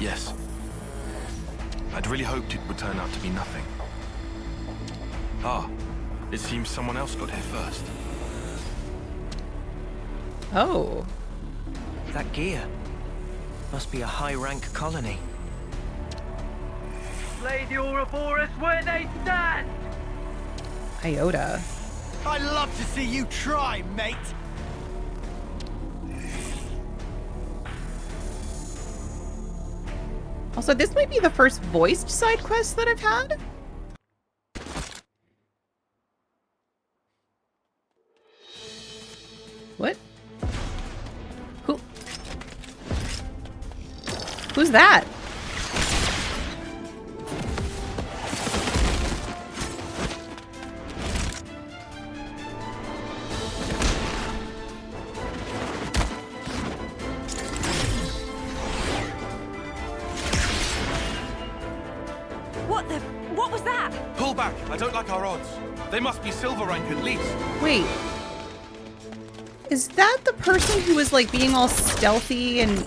Yes. I'd really hoped it would turn out to be nothing. Ah, it seems someone else got here first. Oh. That gear must be a high-rank colony. Lay the Ouroboros where they stand! Iota. I'd love to see you try, mate! Also, this might be the first voiced side quest that I've had. What? Who's that? What was that? Pull back! I don't like our odds. They must be silver rank at least. Wait. Is that the person who was like being all stealthy and...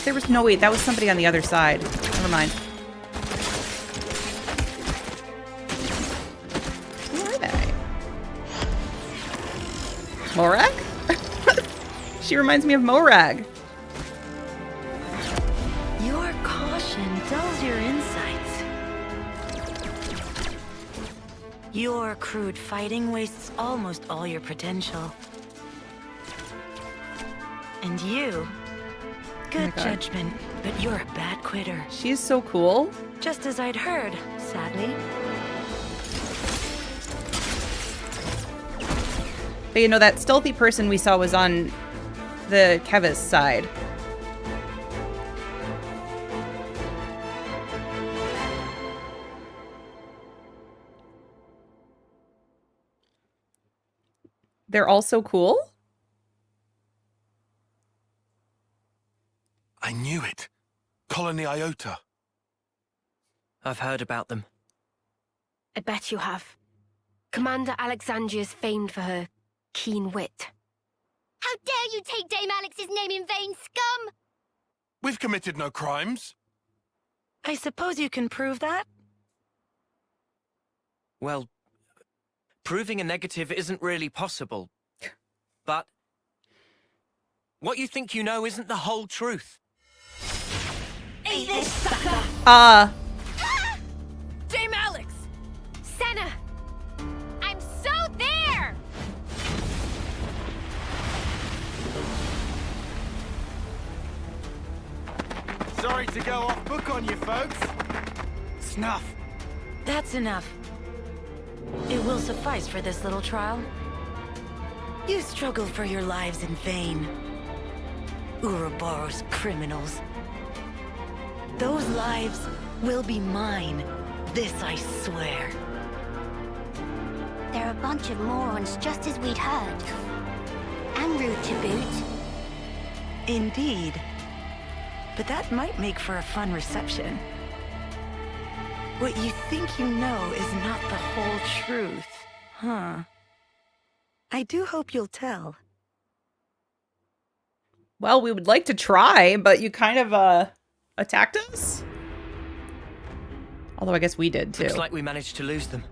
There was no wait, that was somebody on the other side. Never mind. Who are they? Morag? She reminds me of Morag. Your caution dulls your insights. Your crude fighting wastes almost all your potential. And you... Good judgment, but you're a bad quitter. She is so cool. Just as I'd heard, sadly. But you know, that stealthy person we saw was on the Kevis side. They're all so cool? I knew it. Colony Iota. I've heard about them. I bet you have. Commander Alexandria's famed for her keen wit. How dare you take Dame Alex's name in vain, scum! We've committed no crimes. I suppose you can prove that? Well, proving a negative isn't really possible. But what you think you know isn't the whole truth. Eat this, sucker! Dame Alex! Senna! I'm so there! Sorry to go off book on you, folks. Snuff. That's enough. It will suffice for this little trial. You struggled for your lives in vain. Ouroboros criminals. Those lives will be mine. This I swear. They're a bunch of morons, just as we'd heard. And rude to boot. Indeed. But that might make for a fun reception. What you think you know is not the whole truth, huh? I do hope you'll tell. Well, we would like to try, but you kind of, attacked us? Although I guess we did, too. Looks like we managed to lose them.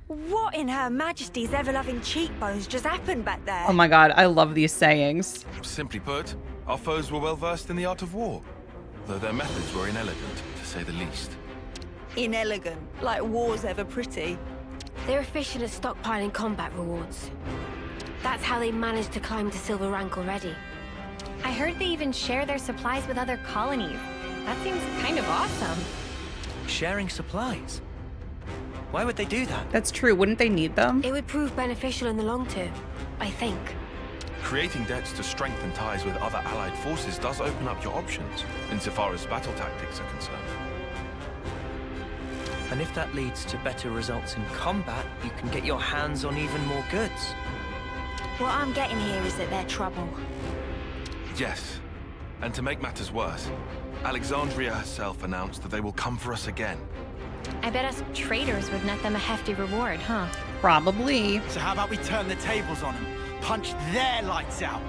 What in Her Majesty's ever-loving cheekbones just happened back there? Oh my god, I love these sayings. Simply put, our foes were well versed in the art of war, though their methods were inelegant, to say the least. Inelegant, like war's ever pretty. They're efficient at stockpiling combat rewards. That's how they managed to climb to silver rank already. I heard they even share their supplies with other colonies. That seems kind of awesome. Sharing supplies? Why would they do that? That's true. Wouldn't they need them? It would prove beneficial in the long term, I think. Creating debts to strengthen ties with other allied forces does open up your options, insofar as battle tactics are concerned. And if that leads to better results in combat, you can get your hands on even more goods. What I'm getting here is that they're trouble. Yes, and to make matters worse, Alexandria herself announced that they will come for us again. I bet us traitors would net them a hefty reward, huh? Probably. So how about we turn the tables on them? Punch their lights out?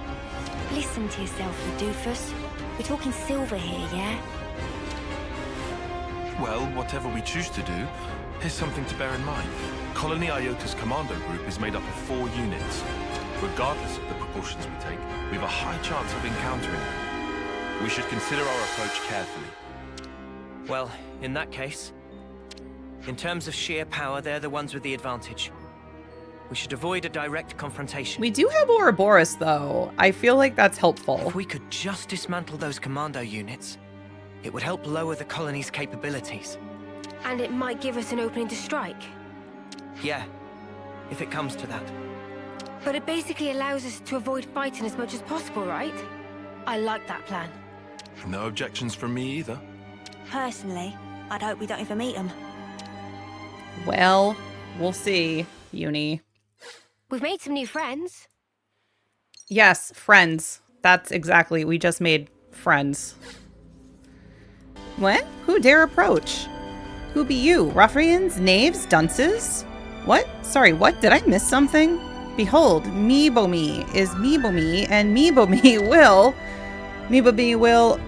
Listen to yourself, you doofus. We're talking silver here, yeah? Well, whatever we choose to do, here's something to bear in mind. Colony Iota's commando group is made up of 4 units. Regardless of the proportions we take, we have a high chance of encountering them. We should consider our approach carefully. Well, in that case, in terms of sheer power, they're the ones with the advantage. We should avoid a direct confrontation. We do have Ouroboros, though. I feel like that's helpful. If we could just dismantle those commando units, it would help lower the colony's capabilities. And it might give us an opening to strike. Yeah, if it comes to that. But it basically allows us to avoid fighting as much as possible, right? I like that plan. No objections from me either. Personally, I'd hope we don't even meet them. Well, we'll see, Uni. We've made some new friends. Yes, friends. That's exactly. We just made friends. What? Who dare approach? Who be you? Ruffians? Knaves? Dunces? What? Sorry, what? Did I miss something? Behold, Meebomi is Meebomi, and Meebomi will... Meebomi will,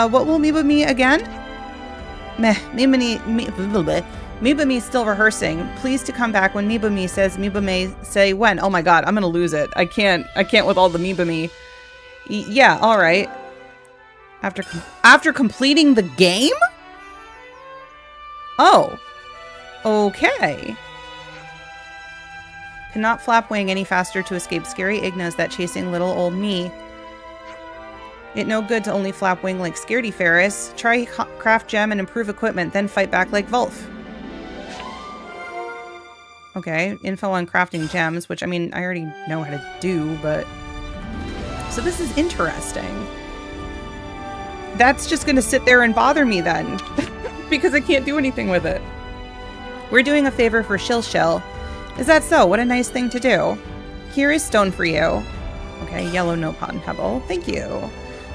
what will Meebomi again? Meh, Meebomi's still rehearsing. Please to come back when Meebomi says Meebomi say when. Oh my god, I'm gonna lose it. I can't with all the Meebomi. Yeah, alright. After completing the game? Oh. Okay. Cannot flap wing any faster to escape scary Ignas that chasing little old me. It no good to only flap wing like Scaredy Ferris. Try craft gem and improve equipment, then fight back like Volf. Okay, info on crafting gems, which I mean, I already know how to do, but... So this is interesting. That's just gonna sit there and bother me then. Because I can't do anything with it. We're doing a favor for Shell. Is that so? What a nice thing to do. Here is stone for you. Okay, yellow nopon pebble. Thank you.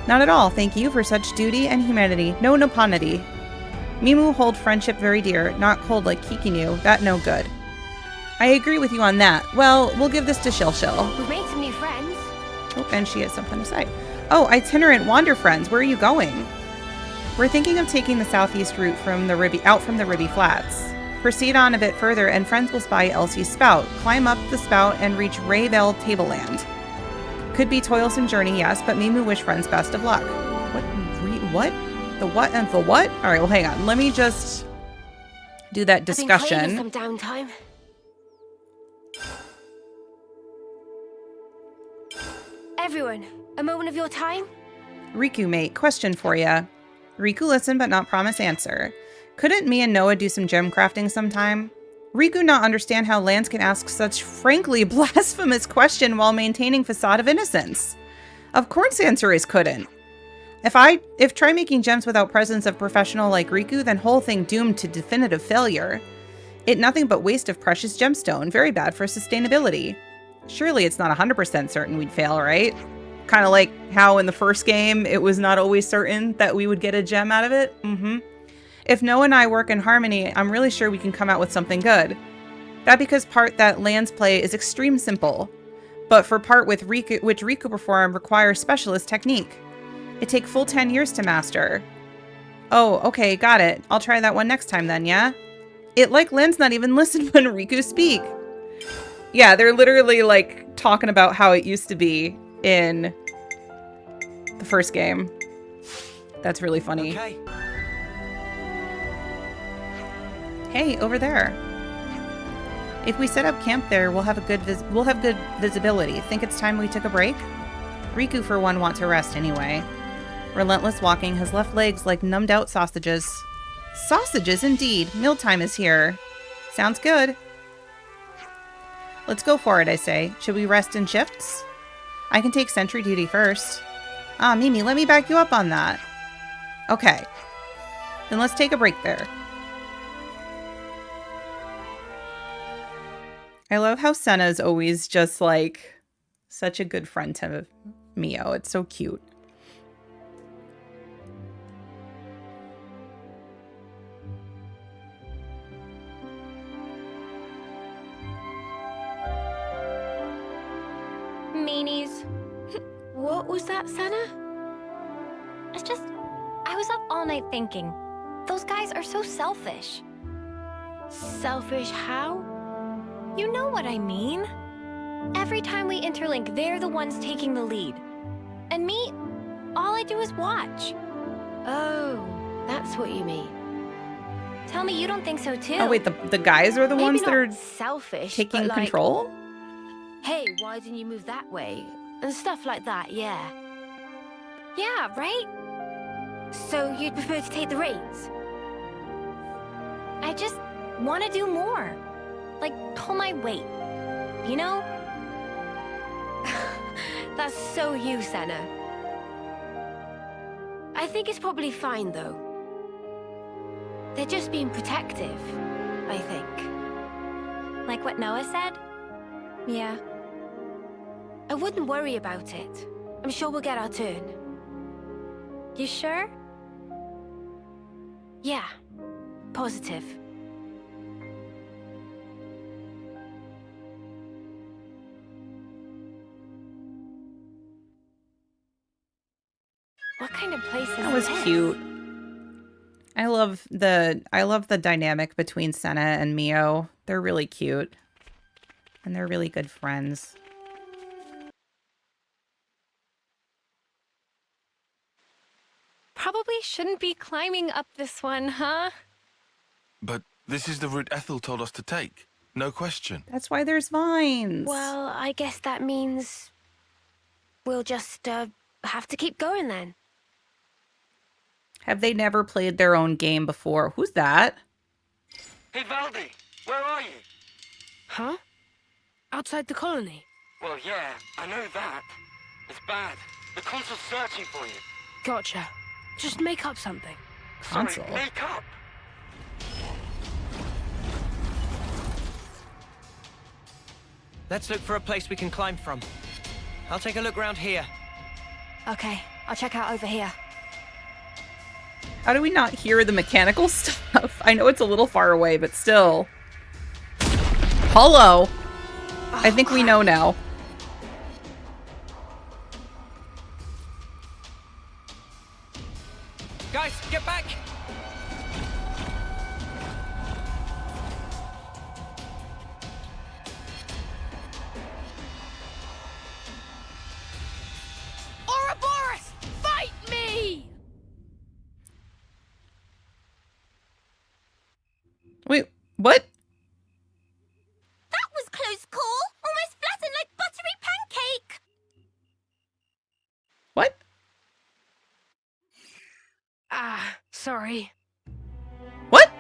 Not at all. Thank you for such duty and humanity. No noponity. Mimu hold friendship very dear, not cold like Kikinu. That no good. I agree with you on that. Well, we'll give this to Shell. We've made some new friends. Oh, and she has something to say. Oh, itinerant wander friends. Where are you going? We're thinking of taking the southeast route from the Ribby Flats. Proceed on a bit further, and friends will spy Elsie's spout. Climb up the spout and reach Raybell Tableland. Could be toilsome journey, yes, but Mimu wish friends best of luck. What? The what and the what? All right, well, hang on. Let me just do that discussion. I've been craving some downtime. Everyone, a moment of your time? Riku, mate, question for ya. Riku listen but not promise answer. Couldn't me and Noah do some gem crafting sometime? Riku not understand how Lanz can ask such frankly blasphemous question while maintaining facade of innocence. Of course answer is couldn't. If try making gems without presence of professional like Riku, then whole thing doomed to definitive failure. It nothing but waste of precious gemstone, very bad for sustainability. Surely it's not 100% certain we'd fail, right? Kind of like how in the first game, it was not always certain that we would get a gem out of it. If Noah and I work in harmony, I'm really sure we can come out with something good. That because part that Lanz play is extreme simple, but for part with Riku, which Riku perform requires specialist technique. It take full 10 years to master. Oh, okay, got it. I'll try that one next time then, yeah? It like Lanz not even listen when Riku speak. Yeah, they're literally like talking about how it used to be in the first game. That's really funny. Okay. Hey, over there. If we set up camp there, we'll have good visibility. Think it's time we took a break? Riku, for one, want to rest anyway. Relentless walking has left legs like numbed out sausages. Sausages, indeed. Mealtime is here. Sounds good. Let's go for it, I say. Should we rest in shifts? I can take sentry duty first. Ah, Mimi, let me back you up on that. Okay. Then let's take a break there. I love how Senna's always just like such a good friend to Mio. It's so cute. meanies. What was that, Senna? It's just, I was up all night thinking. Those guys are so selfish. Selfish how? You know what I mean. Every time we interlink, they're the ones taking the lead. And me, all I do is watch. Oh, that's what you mean. Tell me you don't think so too. Oh wait, the guys are the Maybe ones that not are selfish, taking but like, control? hey, why didn't you move that way? And stuff like that, yeah. Yeah, right? So you'd prefer to take the reins? I just want to do more. Like, pull my weight. You know? That's so you, Senna. I think it's probably fine, though. They're just being protective, I think. Like what Noah said? Yeah. I wouldn't worry about it. I'm sure we'll get our turn. You sure? Yeah. Positive. What kind of place is That was this? cute. I love the dynamic between Senna and Mio. They're really cute. And they're really good friends. Probably shouldn't be climbing up this one, huh? But this is the route Ethel told us to take. No question. That's why there's vines. Well, I guess that means we'll just have to keep going then. Have they never played their own game before? Who's that? Hey, Valdi, where are you? Huh? Outside the colony? Well, yeah, I know that. It's bad. The consul's searching for you. Gotcha. Just make up something. Console? Sorry, make up. Let's look for a place we can climb from. I'll take a look around here. Okay, I'll check out over here. How do we not hear the mechanical stuff? I know it's a little far away, but still. Hello. I think we know now. Guys, get back! Ouroboros! Fight me! Wait, what? That was close call. Almost flattened like buttery pancake. What? Ah, sorry. What?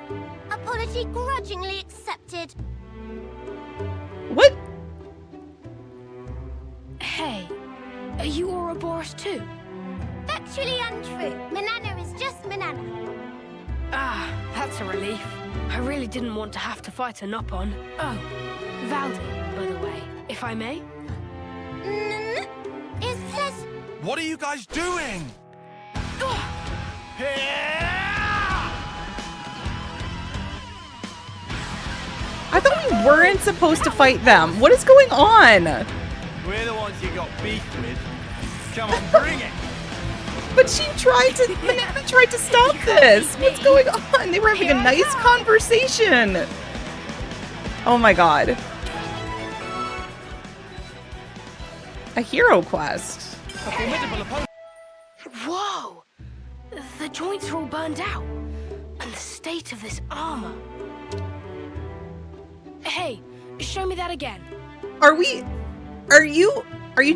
Apology grudgingly accepted. What? Hey, are you Ouroboros too? Factually untrue. Manana is just Manana. Ah, that's a relief. I really didn't want to have to fight a Nopon. Oh, Valdi, by the way, if I may. Is this... What are you guys doing? I thought we weren't supposed to fight them. What is going on? We're the ones you got beef with. Come on, bring it! But she tried to, Manana tried to stop this. What's going on? They were having a nice conversation. Oh my god. A hero quest. Whoa! The joints are all burned out. And the state of this armor. Hey, show me that again. Are you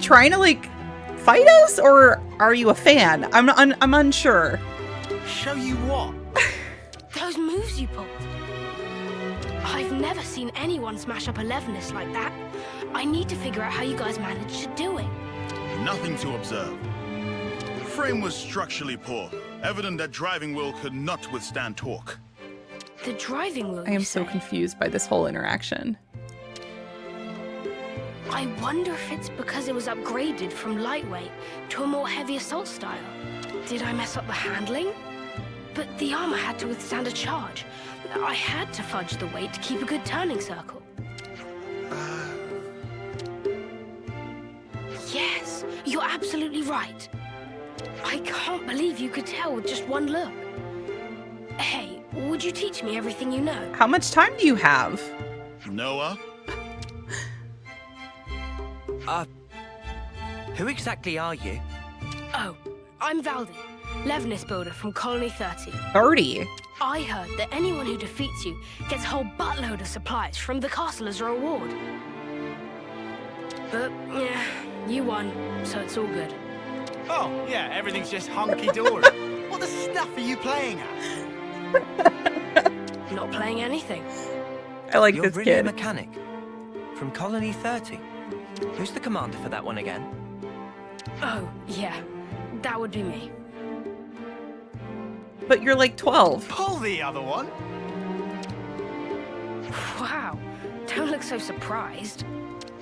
trying to like fight us, or are you a fan? I'm unsure. Show you what? Those moves you pulled. I've never seen anyone smash up a Levinus like that. I need to figure out how you guys managed to do it. Nothing to observe. Frame was structurally poor, evident that driving wheel could not withstand torque. The driving wheel, I am you so say? confused by this whole interaction. I wonder if it's because it was upgraded from lightweight to a more heavy assault style. Did I mess up the handling? But the armor had to withstand a charge. I had to fudge the weight to keep a good turning circle. absolutely right. I can't believe you could tell with just one look. Hey, would you teach me everything you know? How much time do you have? Noah? Who exactly are you? Oh, I'm Valdi, Levinus builder from Colony 30. 30? I heard that anyone who defeats you gets a whole buttload of supplies from the castle as a reward. But, yeah, you won, so it's all good. Oh, yeah, everything's just hunky-dory. What the stuff are you playing at? Not playing anything. I like You're this really a kid. mechanic? From Colony 30? Who's the commander for that one again? Oh, yeah, that would be me. But you're like 12. Pull the other one. Wow, don't look so surprised.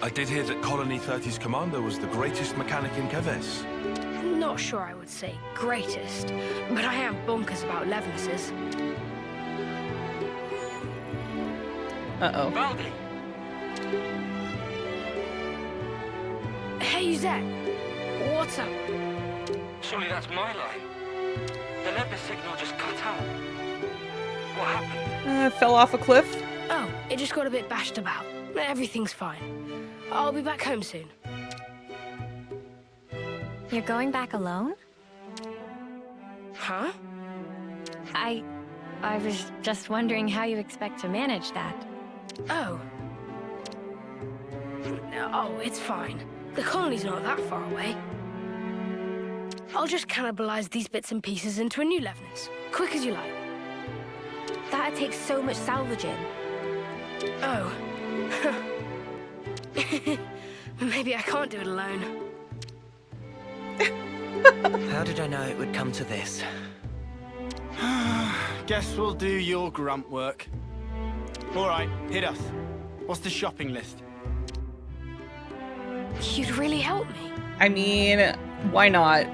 I did hear that Colony 30's commander was the greatest mechanic in Keves. Not sure I would say greatest, but I am bonkers about Levinus's. Uh-oh. Valdi! Hey, Zach, what's up? Surely that's my line. The Levis signal just cut out. What happened? Fell off a cliff? Oh, it just got a bit bashed about. Everything's fine. I'll be back home soon. You're going back alone? Huh? I was just wondering how you expect to manage that. Oh. Oh, it's fine. The colony's not that far away. I'll just cannibalize these bits and pieces into a new Levinus. Quick as you like. That'd take so much salvaging. Oh. Maybe I can't do it alone. How did I know it would come to this? Guess we'll do your grunt work. All right, hit us. What's the shopping list? You'd really help me. I mean, why not?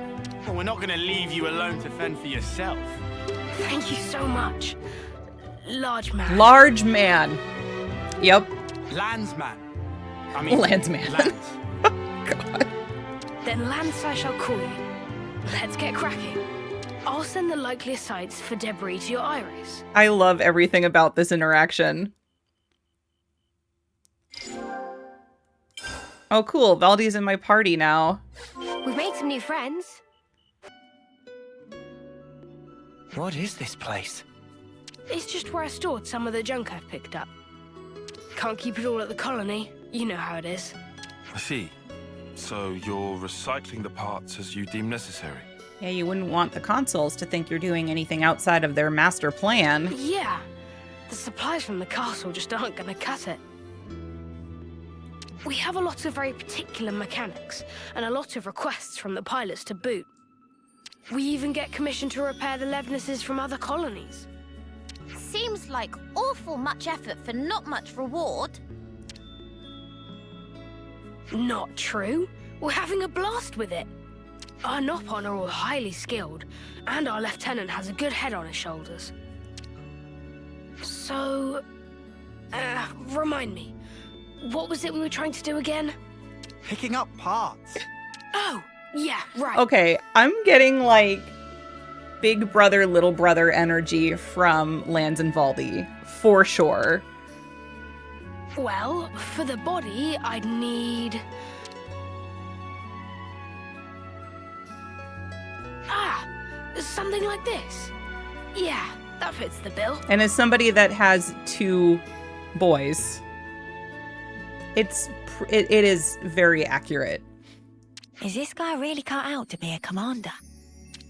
Well, we're not going to leave you alone to fend for yourself. Thank you so much. Large man. Large man. Yep. Landsman. I mean, Landsman. Lands. God. Then Lance I shall call you. Let's get cracking. I'll send the likeliest sites for debris to your iris. I love everything about this interaction. Oh, cool. Valdi's in my party now. We've made some new friends. What is this place? It's just where I stored some of the junk I've picked up. Can't keep it all at the colony. You know how it is. I see. So you're recycling the parts as you deem necessary? Yeah, you wouldn't want the consuls to think you're doing anything outside of their master plan. Yeah. The supplies from the castle just aren't gonna cut it. We have a lot of very particular mechanics, and a lot of requests from the pilots to boot. We even get commissioned to repair the Levinuses from other colonies. Seems like awful much effort for not much reward. Not true. We're having a blast with it. Our Nopon are all highly skilled, and our lieutenant has a good head on his shoulders. So, remind me, what was it we were trying to do again? Picking up parts. Oh, yeah, right. Okay, I'm getting like big brother, little brother energy from Lanz and Valdi, for sure. Well, for the body, I'd need... something like this. Yeah, that fits the bill. And as somebody that has 2 boys, it is very accurate. Is this guy really cut out to be a commander?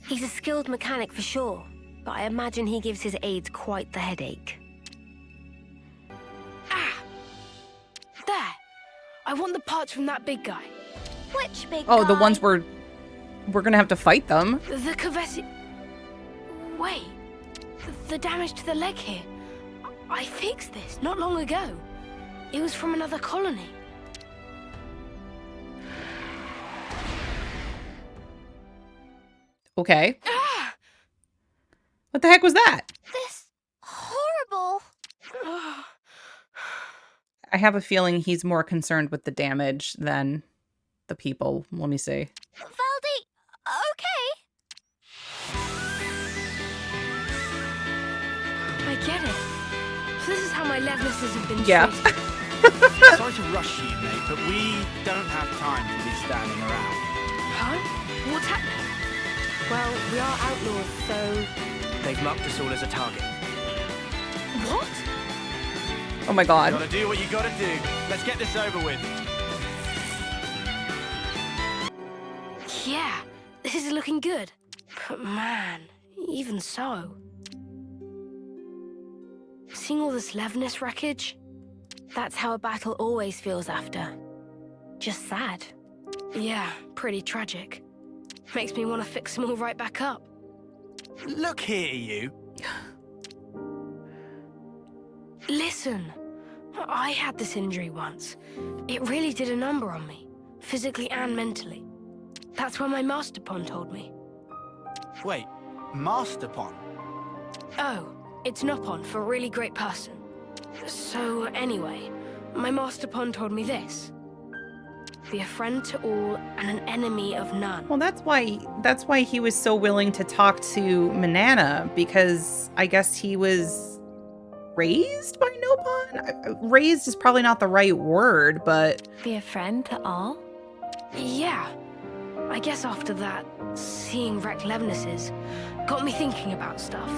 He's a skilled mechanic for sure, but I imagine he gives his aides quite the headache. There. I want the parts from that big guy. Which big Oh, guy? the ones we're gonna have to fight them. The Kavesi... Wait. The damage to the leg here. I fixed this not long ago. It was from another colony. Okay. What the heck was that? This horrible. I have a feeling he's more concerned with the damage than the people. Let me see. Valdi, okay? I get it. So this is how my Levnesses have been Yeah. treated. Sorry to rush you, mate, but we don't have time to be standing around. Huh? What's happening? Well, we are outlaws, so... They've marked us all as a target. What? Oh my god. Gotta do what you gotta do. Let's get this over with. Yeah, this is looking good. But man, even so. Seeing all this Levness wreckage? That's how a battle always feels after. Just sad. Yeah, pretty tragic. Makes me want to fix them all right back up. Look here, you. Listen, I had this injury once. It really did a number on me, physically and mentally. That's what my master pond told me. Wait, Master Pond? Oh, it's Nopon for a really great person. So anyway, my master pond told me this. Be a friend to all and an enemy of none. Well, that's why he was so willing to talk to Manana, because I guess he was raised by Nopon? Raised is probably not the right word, but... Be a friend to all? Yeah. I guess after that, seeing wrecked Levnesses got me thinking about stuff.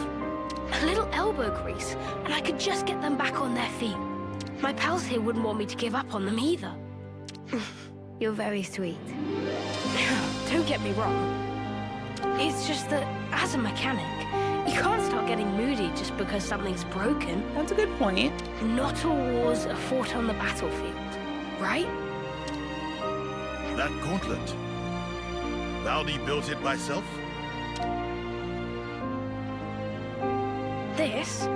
A little elbow grease, and I could just get them back on their feet. My pals here wouldn't want me to give up on them either. You're very sweet. Don't get me wrong. It's just that, as a mechanic, you can't start getting moody just because something's broken. That's a good point. Not all wars are fought on the battlefield, right? That gauntlet. Valdi built it myself? This?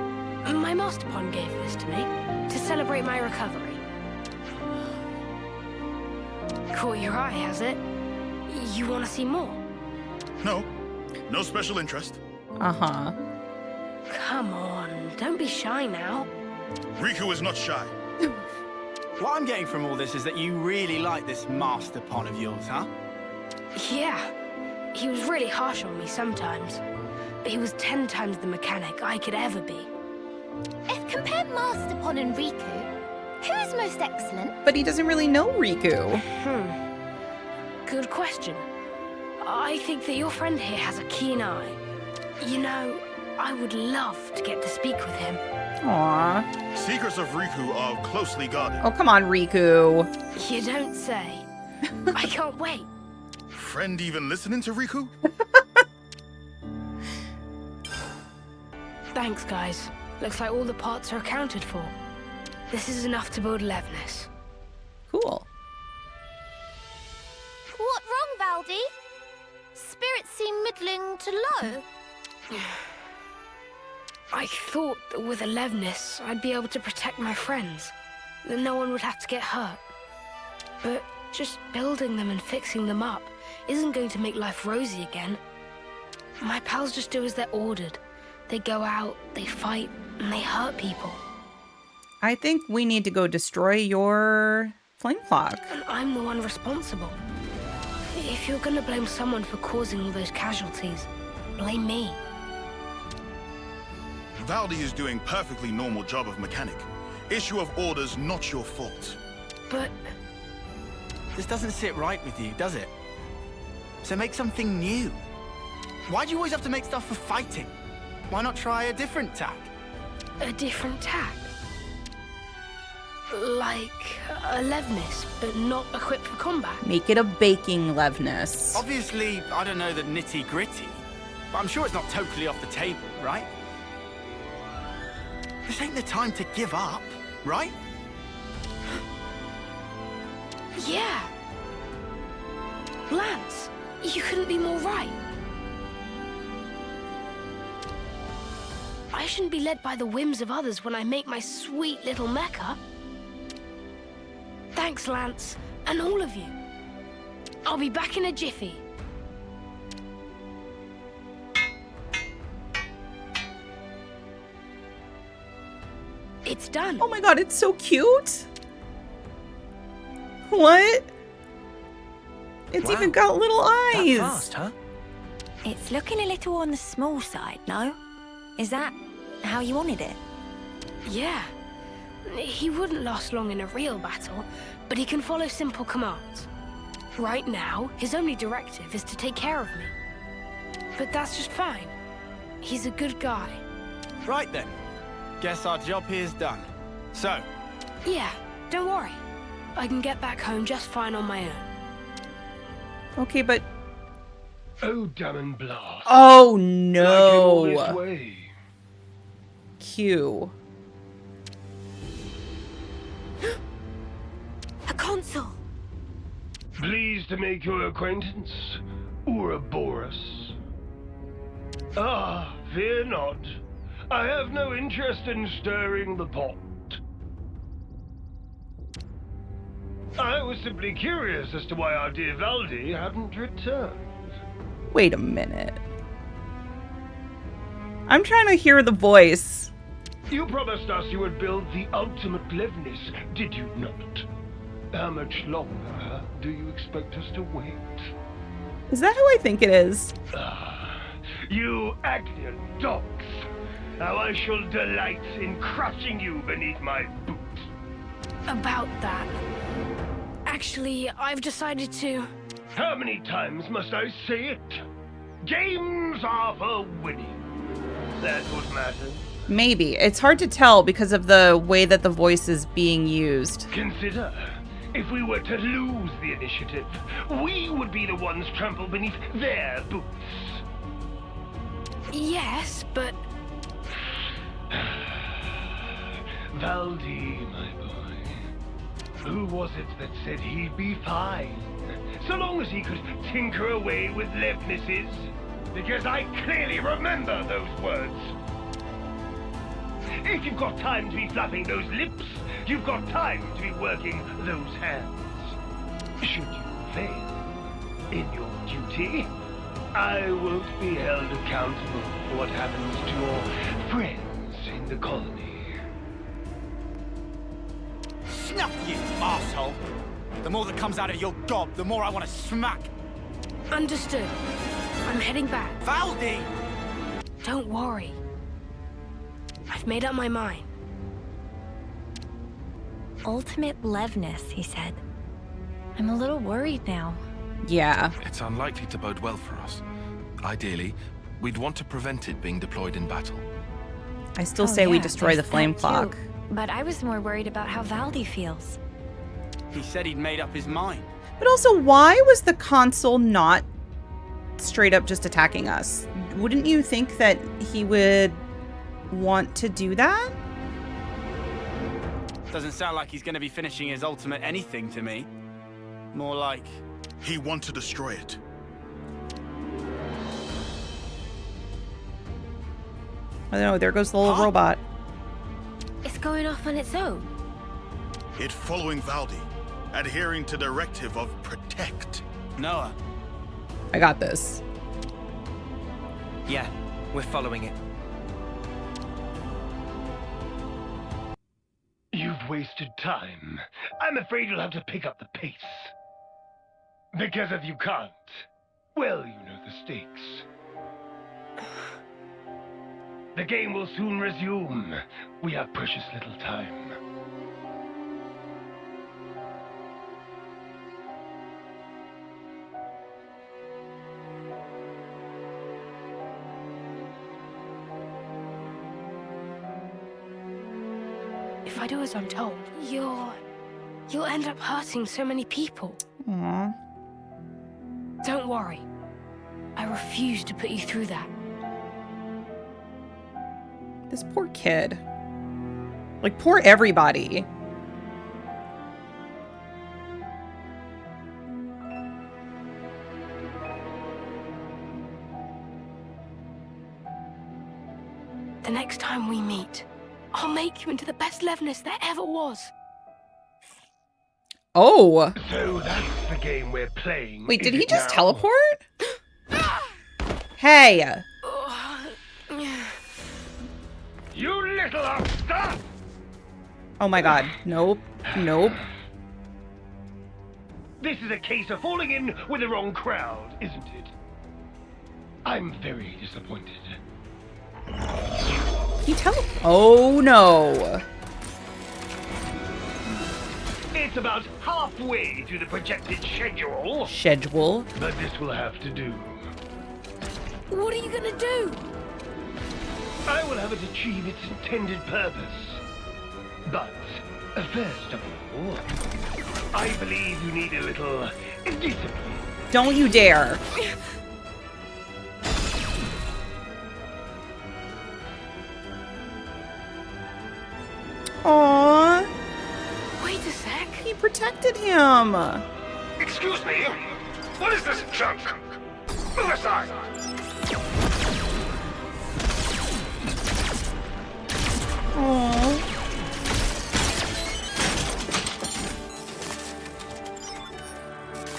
My master pond gave this to me to celebrate my recovery. Caught your eye, has it? You want to see more? No. No special interest. Uh-huh. Come on, don't be shy now. Riku is not shy. What I'm getting from all this is that you really like this Master Pond of yours, huh? Yeah, he was really harsh on me sometimes, but he was 10 times the mechanic I could ever be. If compare Masterpon and Riku, who is most excellent? But he doesn't really know Riku. Good question. I think that your friend here has a keen eye. You know, I would love to get to speak with him. Aww. Secrets of Riku are closely guarded. Oh, come on, Riku. You don't say. I can't wait. Friend even listening to Riku? Thanks, guys. Looks like all the parts are accounted for. This is enough to build Levness. Cool. What wrong, Valdi? Spirits seem middling to low. I thought that with a Levness, I'd be able to protect my friends. That no one would have to get hurt. But just building them and fixing them up isn't going to make life rosy again. My pals just do as they're ordered. They go out, they fight, and they hurt people. I think we need to go destroy your flame clock. And I'm the one responsible. If you're gonna blame someone for causing all those casualties, blame me. Valdi is doing perfectly normal job of mechanic. Issue of orders not your fault. But This doesn't sit right with you, does it? So make something new. Why do you always have to make stuff for fighting? Why not try a different tack? a different tack. Like a Levness, but not equipped for combat. Make it a baking Levness. Obviously, I don't know the nitty-gritty, but I'm sure it's not totally off the table, right? This ain't the time to give up, right? Yeah. Lance, you couldn't be more right. I shouldn't be led by the whims of others when I make my sweet little mecha. Thanks, Lance, and all of you. I'll be back in a jiffy. It's done. Oh my god, it's so cute. What? It's Wow. even got little eyes. That fast, huh? It's looking a little on the small side, no? Is that how you wanted it? Yeah. He wouldn't last long in a real battle, but he can follow simple commands. Right now, his only directive is to take care of me. But that's just fine. He's a good guy. Right then. Guess our job here's done. So, Yeah, don't worry. I can get back home just fine on my own. Okay, but Oh, damn and blast. oh Like it no. all this way. Q. A console. Pleased to make your acquaintance, Ouroboros. Ah, fear not. I have no interest in stirring the pot. I was simply curious as to why our dear Valdi hadn't returned. Wait a minute. I'm trying to hear the voice. You promised us you would build the ultimate Levnis, did you not? How much longer do you expect us to wait? Is that who I think it is? Ah, you Agnian dogs! How I shall delight in crushing you beneath my boot. About that. Actually, I've decided to... How many times must I say it? Games are for winning. That's what matters. Maybe. It's hard to tell because of the way that the voice is being used. Consider, if we were to lose the initiative, we would be the ones trampled beneath their boots. Yes, but... Valdi, my boy. Who was it that said he'd be fine, so long as he could tinker away with Levnisses? Because I clearly remember those words. If you've got time to be fluffing those lips, you've got time to be working those hands. Should you fail in your duty, I won't be held accountable for what happens to your friends in the colony. snuff you, arsehole. The more that comes out of your gob, the more I want to smack. Understood. I'm heading back. Valdi! Don't worry. I've made up my mind. Ultimate Levnis, he said. I'm a little worried now. Yeah. It's unlikely to bode well for us. Ideally, we'd want to prevent it being deployed in battle. I still say we destroy the there's flame that clock. too. But I was more worried about how Valdi feels. He said he'd made up his mind. But also, why was the console not straight up just attacking us? Wouldn't you think that he would want to do that? Doesn't sound like he's going to be finishing his ultimate anything to me. More like... He wants to destroy it. I don't know, there goes the little robot. It's going off on its own. It following Valdi, adhering to directive of protect. Noah. I got this. Yeah, we're following it. You've wasted time. I'm afraid you'll have to pick up the pace. Because if you can't, well, you know the stakes. The game will soon resume. We have precious little time. If I do as I'm told, you'll end up hurting so many people. Aww. Don't worry. I refuse to put you through that. This poor kid. Like, poor everybody. The next time we meet, I'll make you into the best Levnis there ever was. Oh. So that's the game we're playing. Wait, did is he it just now? teleport? Hey. You little upstart! Oh my god. Nope. Nope. This is a case of falling in with the wrong crowd, isn't it? I'm very disappointed. He Oh no. It's about halfway through the projected schedule. Schedule? But this will have to do. What are you gonna do? I will have it achieve its intended purpose. But, first of all, I believe you need a little discipline. Don't you dare. Aww. Wait a sec. He protected him. Excuse me? What is this junk? Move aside! Aww.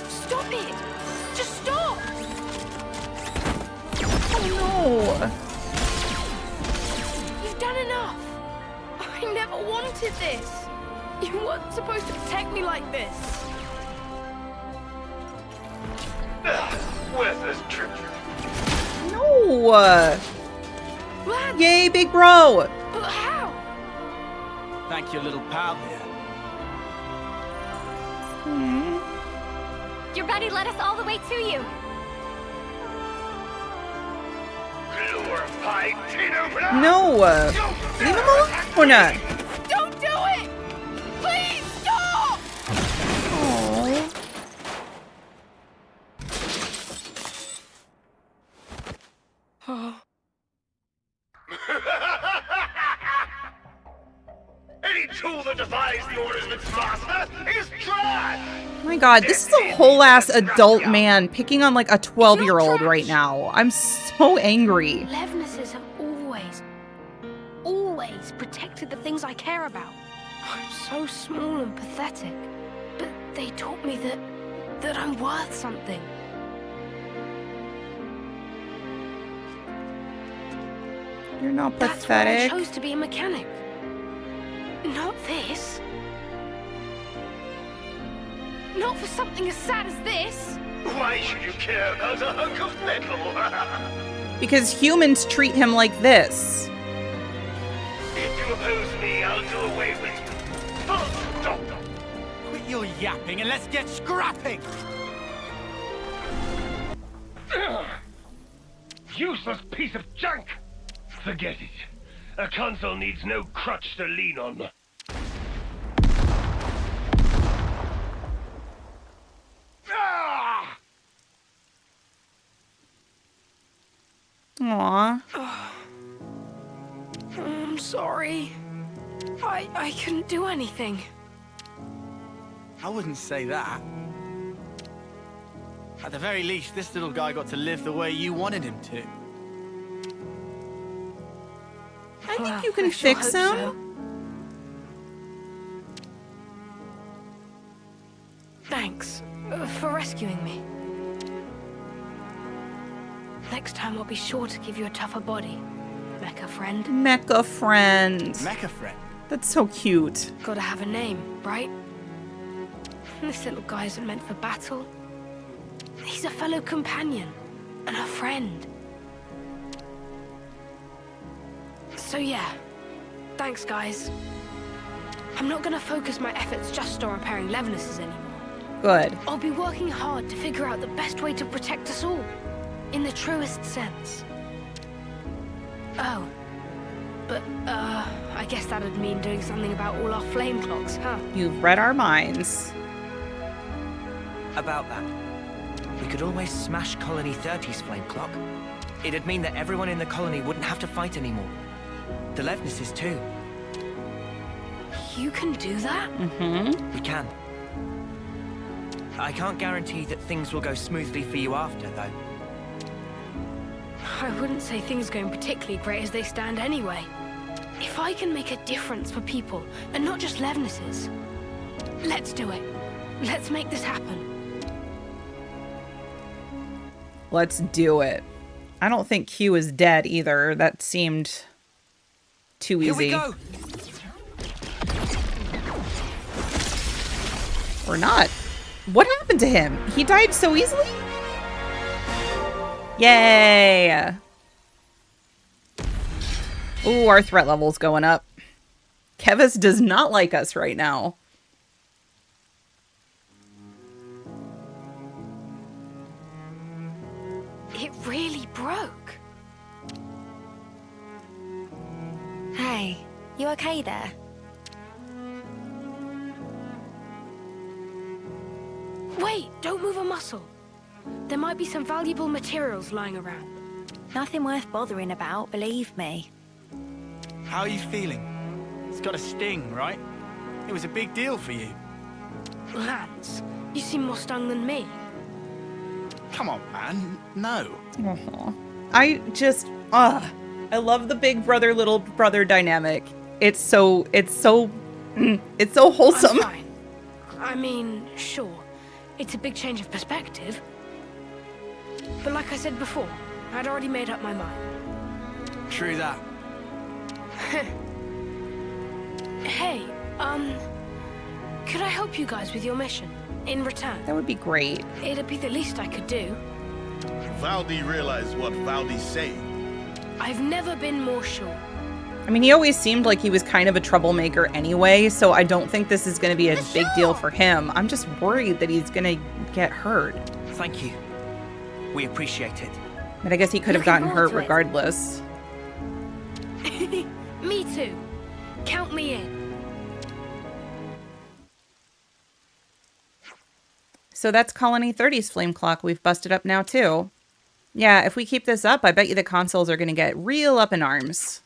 Stop it! Just stop! Oh no. You've done enough. I never wanted this. You weren't supposed to protect me like this. Worthless trick. No. Lad, Yay, big bro. but how? Thank your little pal here. Your buddy led us all the way to you. Glorified tin opener! No. Leave him alone or not? Don't do it! Please stop! Aww. Oh. Any tool that defies the orders of its master is trash! Oh my god, this is a whole ass adult man picking on like a 12-year-old right now. I'm so angry. Levnesses have always protected the things I care about. I'm so small and pathetic, but they taught me that I'm worth something. You're not That's why I pathetic. chose to be a mechanic. Not this. Not for something as sad as this. Why should you care about a hunk of metal? Because humans treat him like this. If you oppose me, I'll do away with you. Full stop. Quit your yapping and let's get scrapping! Useless piece of junk! Forget it. A console needs no crutch to lean on. Ah! Aww. I'm sorry. I couldn't do anything. I wouldn't say that. At the very least, this little guy got to live the way you wanted him to. I think you can fix him. So. Thanks for rescuing me. Next time I'll be sure to give you a tougher body, Mecha friend. Mecha friend. Mecha friend. That's so cute. Gotta have a name, right? This little guy isn't meant for battle. He's a fellow companion and a friend. So yeah, thanks guys. I'm not gonna focus my efforts just on repairing Levnesses anymore. Good. I'll be working hard to figure out the best way to protect us all, in the truest sense. Oh, but I guess that'd mean doing something about all our flame clocks, huh? You've read our minds. About that, we could always smash Colony 30's flame clock. It'd mean that everyone in the colony wouldn't have to fight anymore. The Levnesses too. You can do that? Mm-hmm. We can. I can't guarantee that things will go smoothly for you after, though. I wouldn't say things are going particularly great as they stand anyway. If I can make a difference for people, and not just Levnesses, let's do it. Let's make this happen. Let's do it. I don't think Q is dead either. That seemed too easy. Here we go. Or not. What happened to him? He died so easily? Yay! Ooh, our threat level's going up. Kevis does not like us right now. It really broke. Hey, you okay there? Wait, don't move a muscle. There might be some valuable materials lying around. Nothing worth bothering about, believe me. How are you feeling? It's got a sting, right? It was a big deal for you. Lance, you seem more stung than me. Come on, man. No. Aww. I love the big brother, little brother dynamic. It's so wholesome. I'm fine. I mean, sure, it's a big change of perspective. But like I said before, I'd already made up my mind. True that. Hey, could I help you guys with your mission? In return? That would be great. It'd be the least I could do. Valdi realized what Valdi's saying. I've never been more sure. I mean, he always seemed like he was kind of a troublemaker anyway, so I don't think this is going to be a big deal for him. I'm just worried that he's going to get hurt. Thank you. We appreciate it. But I guess he could have gotten hurt regardless. Me too. Count me in. So that's Colony 30's flame clock we've busted up now too. Yeah, if we keep this up, I bet you the consoles are going to get real up in arms.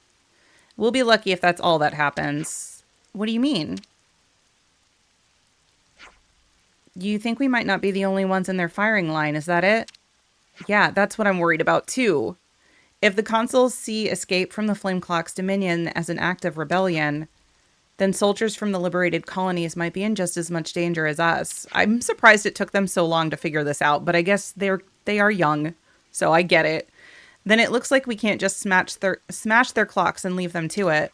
We'll be lucky if that's all that happens. What do you mean? You think we might not be the only ones in their firing line, is that it? Yeah, that's what I'm worried about too. If the consuls see escape from the flame clock's dominion as an act of rebellion, then soldiers from the liberated colonies might be in just as much danger as us. I'm surprised it took them so long to figure this out, but I guess they are young, so I get it. Then it looks like we can't just smash their clocks and leave them to it.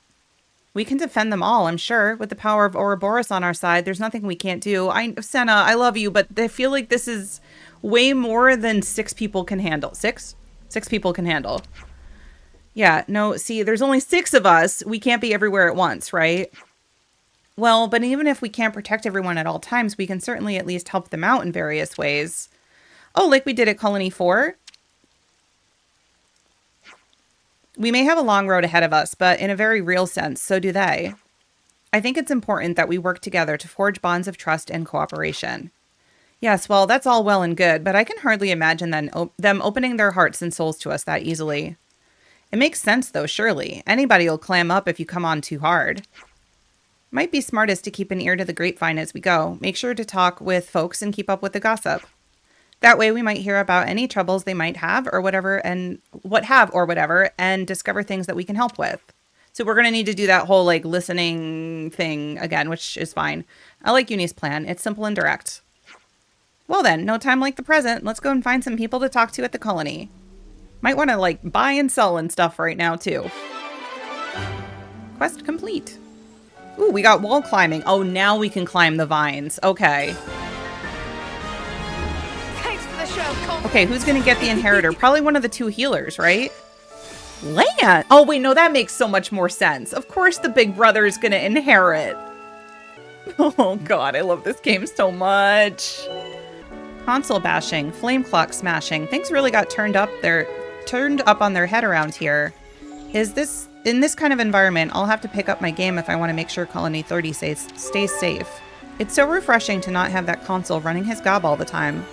We can defend them all, I'm sure. With the power of Ouroboros on our side, there's nothing we can't do. Senna, I love you, but I feel like this is way more than 6 people can handle. 6? 6 people can handle. Yeah, no, see, there's only 6 of us. We can't be everywhere at once, right? Well, but even if we can't protect everyone at all times, we can certainly at least help them out in various ways. Oh, like we did at Colony 4? We may have a long road ahead of us, but in a very real sense, so do they. I think it's important that we work together to forge bonds of trust and cooperation. Yes, well, that's all well and good, but I can hardly imagine them opening their hearts and souls to us that easily. It makes sense, though, surely. Anybody will clam up if you come on too hard. Might be smartest to keep an ear to the grapevine as we go. Make sure to talk with folks and keep up with the gossip. That way we might hear about any troubles they might have or whatever, and and discover things that we can help with. So we're going to need to do that whole like listening thing again, which is fine. I like Uni's plan. It's simple and direct. Well then, no time like the present. Let's go and find some people to talk to at the colony. Might want to like buy and sell and stuff right now too. Quest complete. Ooh, we got wall climbing. Oh, now we can climb the vines. Okay. Thanks for the show. Okay, who's going to get the inheritor? Probably one of the 2 healers, right? Lanz. Oh, wait, no, that makes so much more sense. Of course the big brother is going to inherit. Oh, God, I love this game so much. Console bashing, flame clock smashing. Things really got turned up on their head around here. In this kind of environment, I'll have to pick up my game if I want to make sure Colony 30 stays safe. It's so refreshing to not have that console running his gob all the time.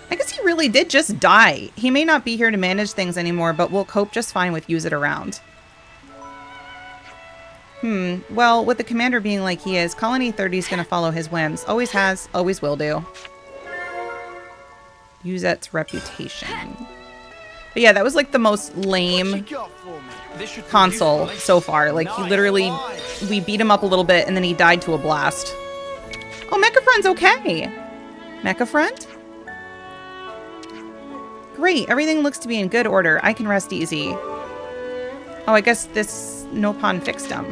I guess he really did just die. He may not be here to manage things anymore, but we'll cope just fine with use it around. Well, with the commander being like he is, Colony 30 is going to follow his whims. Always has, always will do. Yuzette's reputation. But yeah, that was like the most lame console so far. Like, he literally, we beat him up a little bit and then he died to a blast. Oh, Mecha Friend's okay. Mecha Friend? Great, everything looks to be in good order. I can rest easy. Oh, I guess this Nopon fixed him.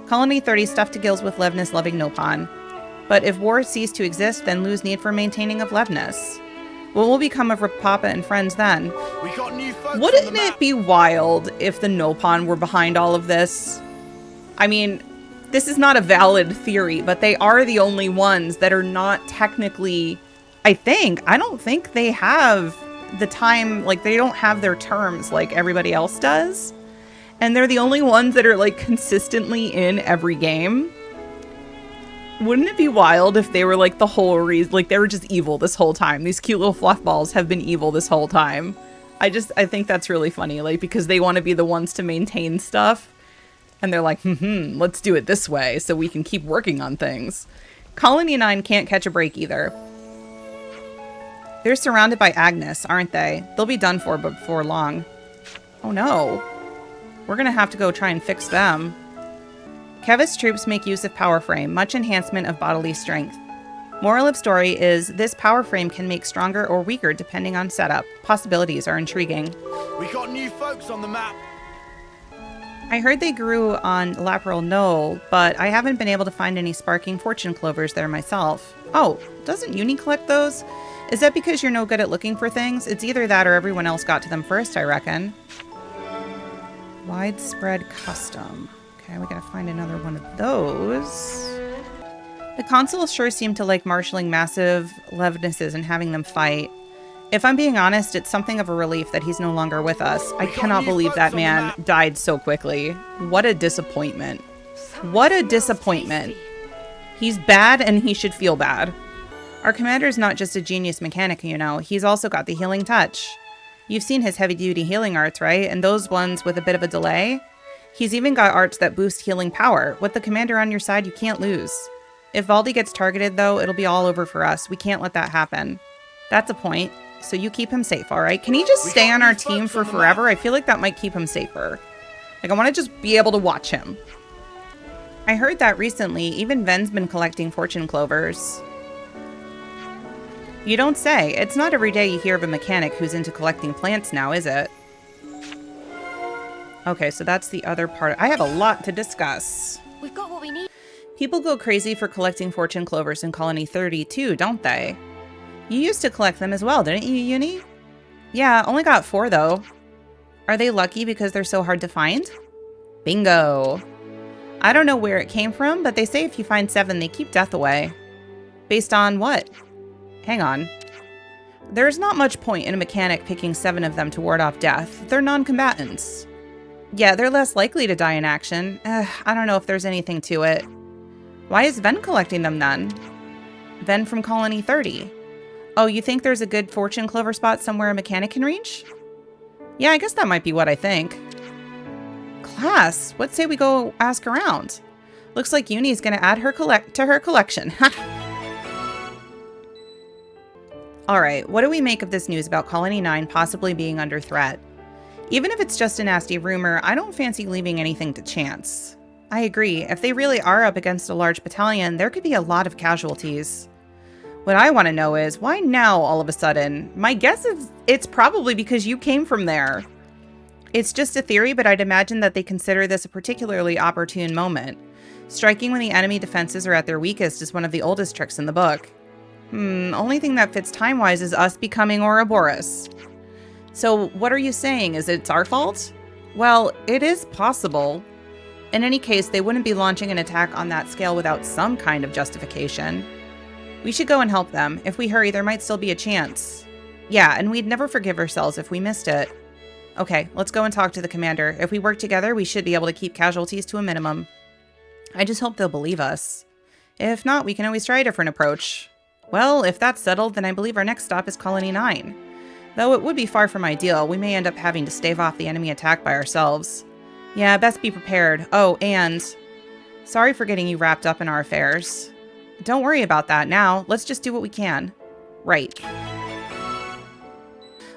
Colony 30 stuffed to gills with Levnis loving Nopon. But if war cease to exist, then lose need for maintaining of Levness. What will become of Papa and friends then? We got new folks. Wouldn't it be wild if the Nopon were behind all of this? I mean, this is not a valid theory, but they are the only ones that are not technically, I don't think they have the time, like they don't have their terms like everybody else does. And they're the only ones that are like consistently in every game. Wouldn't it be wild if they were like the whole reason, like they were just evil this whole time? These cute little fluff balls have been evil this whole time. I think that's really funny, like because they want to be the ones to maintain stuff. And they're like, let's do it this way so we can keep working on things. Colony 9 can't catch a break either. They're surrounded by Agnes, aren't they? They'll be done for before long. Oh no. We're gonna have to go try and fix them. Kevis troops make use of power frame, much enhancement of bodily strength. Moral of story is this power frame can make stronger or weaker depending on setup. Possibilities are intriguing. We got new folks on the map. I heard they grew on Laperal Knoll, but I haven't been able to find any sparking fortune clovers there myself. Oh, doesn't Uni collect those? Is that because you're no good at looking for things? It's either that or everyone else got to them first, I reckon. Widespread custom. Okay, we gotta find another one of those. The consuls sure seem to like marshalling massive Levnesses and having them fight. If I'm being honest, it's something of a relief that he's no longer with us. I cannot believe that man died so quickly. What a disappointment. What a disappointment. He's bad and he should feel bad. Our commander's not just a genius mechanic, you know. He's also got the healing touch. You've seen his heavy-duty healing arts, right? And those ones with a bit of a delay? He's even got arts that boost healing power. With the commander on your side, you can't lose. If Valdi gets targeted, though, it'll be all over for us. We can't let that happen. That's a point. So you keep him safe, all right? Can he just stay on our team for forever? I feel like that might keep him safer. Like, I want to just be able to watch him. I heard that recently, even Ven's been collecting fortune clovers. You don't say. It's not every day you hear of a mechanic who's into collecting plants now, is it? Okay, so that's the other part. I have a lot to discuss. We've got what we need. People go crazy for collecting fortune clovers in Colony 30 too, don't they? You used to collect them as well, didn't you, Uni? Yeah, only got 4 though. Are they lucky because they're so hard to find? Bingo. I don't know where it came from, but they say if you find 7, they keep death away. Based on what? Hang on. There's not much point in a mechanic picking 7 of them to ward off death. They're non-combatants. Yeah, they're less likely to die in action. I don't know if there's anything to it. Why is Ven collecting them then? Ven from Colony 30. Oh, you think there's a good fortune clover spot somewhere a mechanic can reach? Yeah, I guess that might be what I think. Class, what say we go ask around? Looks like Uni's gonna add her to her collection. Alright, what do we make of this news about Colony 9 possibly being under threat? Even if it's just a nasty rumor, I don't fancy leaving anything to chance. I agree, if they really are up against a large battalion, there could be a lot of casualties. What I want to know is, why now all of a sudden? My guess is it's probably because you came from there. It's just a theory, but I'd imagine that they consider this a particularly opportune moment. Striking when the enemy defenses are at their weakest is one of the oldest tricks in the book. Only thing that fits time-wise is us becoming Ouroboros. So what are you saying? Is it's our fault? Well, it is possible. In any case, they wouldn't be launching an attack on that scale without some kind of justification. We should go and help them. If we hurry, there might still be a chance. Yeah, and we'd never forgive ourselves if we missed it. Okay, let's go and talk to the commander. If we work together, we should be able to keep casualties to a minimum. I just hope they'll believe us. If not, we can always try a different approach. Well, if that's settled, then I believe our next stop is Colony 9. Though it would be far from ideal, we may end up having to stave off the enemy attack by ourselves. Yeah, best be prepared. Oh, and... sorry for getting you wrapped up in our affairs. Don't worry about that now. Let's just do what we can. Right.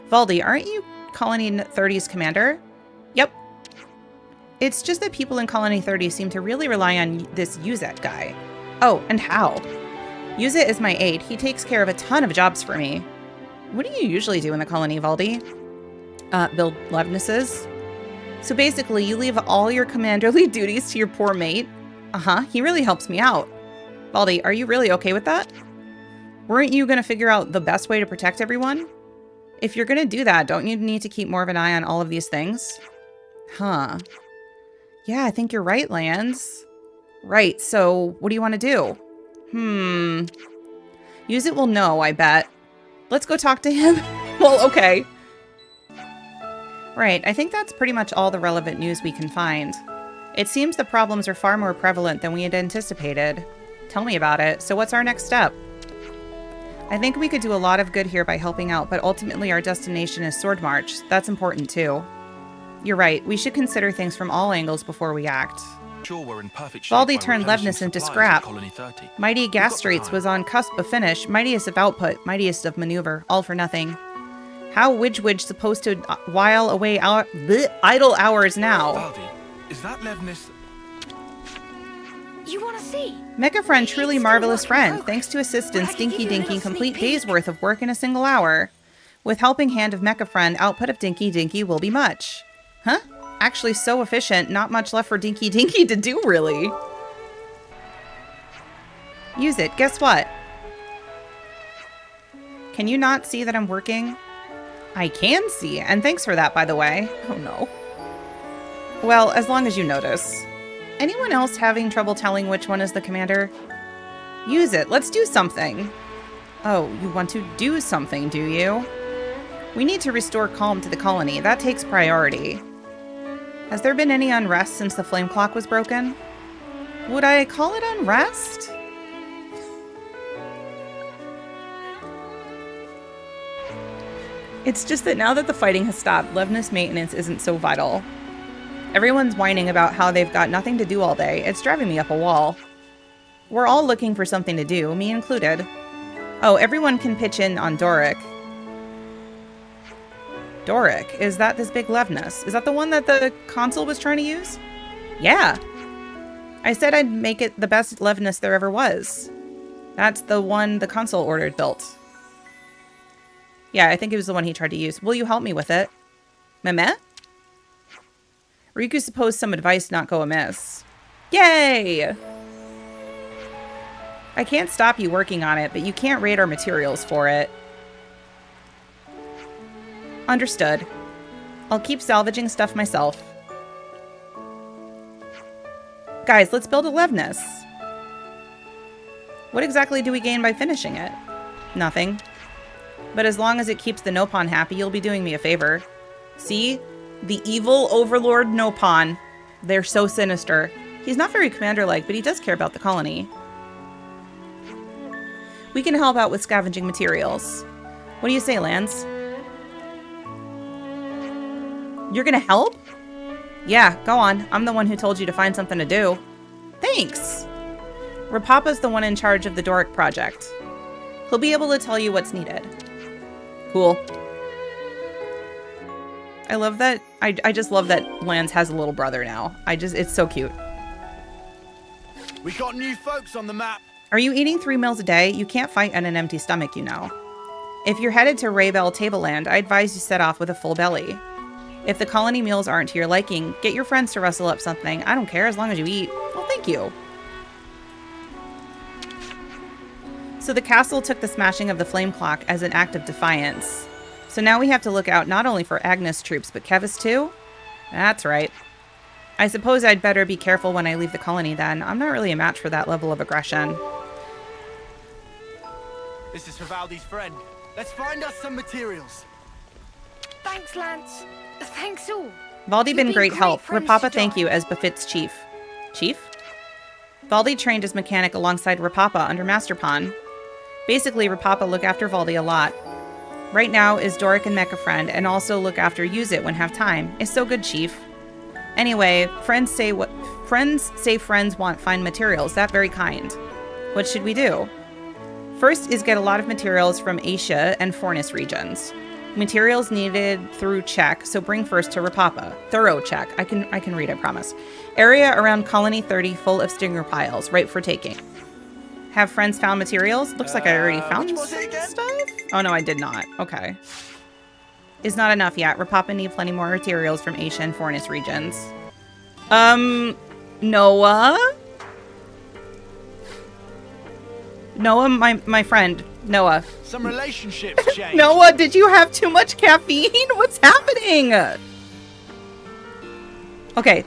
Valdi, aren't you Colony 30's commander? Yep. It's just that people in Colony 30 seem to really rely on this Uzet guy. Oh, and how? Uzet is my aide. He takes care of a ton of jobs for me. What do you usually do in the colony, Valdi? Build Levnesses. So basically, you leave all your commanderly duties to your poor mate? Uh-huh, he really helps me out. Valdi, are you really okay with that? Weren't you going to figure out the best way to protect everyone? If you're going to do that, don't you need to keep more of an eye on all of these things? Huh. Yeah, I think you're right, Lanz. Right, so what do you want to do? Use it will know, I bet. Let's go talk to him. Well, okay. Right, I think that's pretty much all the relevant news we can find. It seems the problems are far more prevalent than we had anticipated. Tell me about it. So what's our next step? I think we could do a lot of good here by helping out, but ultimately our destination is Sword March. That's important too. You're right, we should consider things from all angles before we act. Sure, we're in perfect shape Valdi by turned replenishing Levness into supplies scrap. at Colony 30. Mighty We've got the Gastrates time. was on cusp of finish, mightiest of output, mightiest of maneuver, all for nothing. How Widge supposed to while away our idle hours now? Valdi, is that Levness? You want to see? Mecha Friend, truly It's marvelous still work in friend. Thanks to assistance, But I can Dinky give you a Dinky little complete sneak day's peek. worth of work in a single hour. With helping hand of Mecha Friend, output of Dinky Dinky will be much. Huh? Actually so efficient, not much left for Dinky Dinky to do, really. Use it. Guess what? Can you not see that I'm working? I can see, and thanks for that, by the way. Oh no. Well, as long as you notice. Anyone else having trouble telling which one is the commander? Use it. Let's do something. Oh, you want to do something, do you? We need to restore calm to the colony. That takes priority. Has there been any unrest since the flame clock was broken? Would I call it unrest? It's just that now that the fighting has stopped, Levness maintenance isn't so vital. Everyone's whining about how they've got nothing to do all day. It's driving me up a wall. We're all looking for something to do, me included. Oh, everyone can pitch in on Doric. Doric? Is that this big Levness? Is that the one that the consul was trying to use? Yeah. I said I'd make it the best Levness there ever was. That's the one the consul ordered built. Yeah, I think it was the one he tried to use. Will you help me with it? Mehmet? Riku supposed some advice not go amiss. Yay! I can't stop you working on it, but you can't raid our materials for it. Understood. I'll keep salvaging stuff myself. Guys, let's build a Levness. What exactly do we gain by finishing it? Nothing. But as long as it keeps the Nopon happy, you'll be doing me a favor. See? The evil overlord Nopon. They're so sinister. He's not very commander-like, but he does care about the colony. We can help out with scavenging materials. What do you say, Lanz? You're gonna help? Yeah, go on. I'm the one who told you to find something to do. Thanks! Rapapa's the one in charge of the Doric project. He'll be able to tell you what's needed. Cool. I love that. I just love that Lanz has a little brother now. It's so cute. We got new folks on the map. Are you eating 3 meals a day? You can't fight on an empty stomach, you know. If you're headed to Raybell Tableland, I advise you set off with a full belly. If the colony meals aren't to your liking, get your friends to rustle up something. I don't care as long as you eat. Well, thank you. So the castle took the smashing of the flame clock as an act of defiance. So now we have to look out not only for Agnes troops, but Kevis too? That's right. I suppose I'd better be careful when I leave the colony then. I'm not really a match for that level of aggression. This is for Valdi's friend. Let's find us some materials. Thanks, Lance. Thanks all. Valdi You've been great help. friends Rapapa to thank join. you as befits Chief. Chief? Valdi trained as mechanic alongside Rapapa under Master Pawn. Basically, Rapapa look after Valdi a lot. Right now is Doric and Mecha Friend, and also look after Use It when have time. It's so good, Chief. Anyway, friends say friends want fine materials. That very kind. What should we do? First is get a lot of materials from Asia and Fornis regions. Materials needed through check, so bring first to Rapapa. Thorough check. I can read, I promise. Area around Colony 30 full of stinger piles, right for taking. Have friends found materials? Looks like I already found which was it again? stuff. Oh no, I did not. Okay. Is not enough yet. Rapapa need plenty more materials from Asia and Fornis regions. Noah? Noah, my friend. Noah. Some relationships change. Noah, did you have too much caffeine? What's happening? Okay.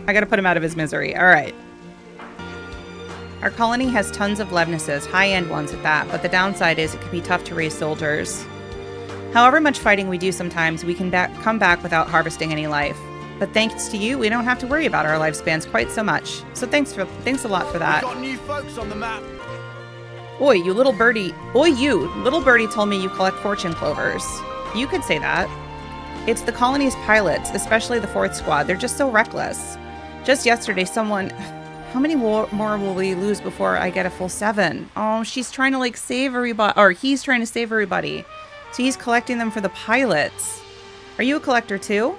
I gotta put him out of his misery. All right. Our colony has tons of Levnesses, high-end ones at that, but the downside is it can be tough to raise soldiers. However much fighting we do sometimes, we can come back without harvesting any life. But thanks to you, we don't have to worry about our lifespans quite so much. So thanks a lot for that. We've got new folks on the map. Oi, you little birdie. Oi, you. Little birdie told me you collect fortune clovers. You could say that. It's the colony's pilots, especially the 4th squad. They're just so reckless. Just yesterday, someone... How many more will we lose before I get a full 7? Oh, she's trying to, like, save everybody. Or he's trying to save everybody. So he's collecting them for the pilots. Are you a collector, too?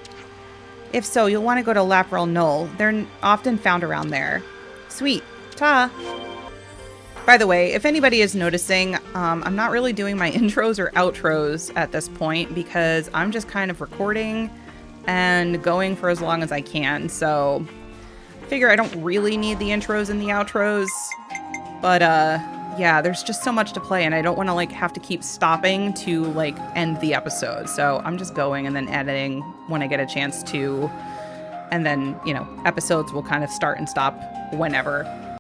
If so, you'll want to go to Laprel Knoll. They're often found around there. Sweet. Ta! By the way, if anybody is noticing, I'm not really doing my intros or outros at this point because I'm just kind of recording and going for as long as I can. So I figure I don't really need the intros and the outros. But yeah, there's just so much to play and I don't want to like have to keep stopping to like end the episode. So I'm just going and then editing when I get a chance to. And then, you know, episodes will kind of start and stop whenever.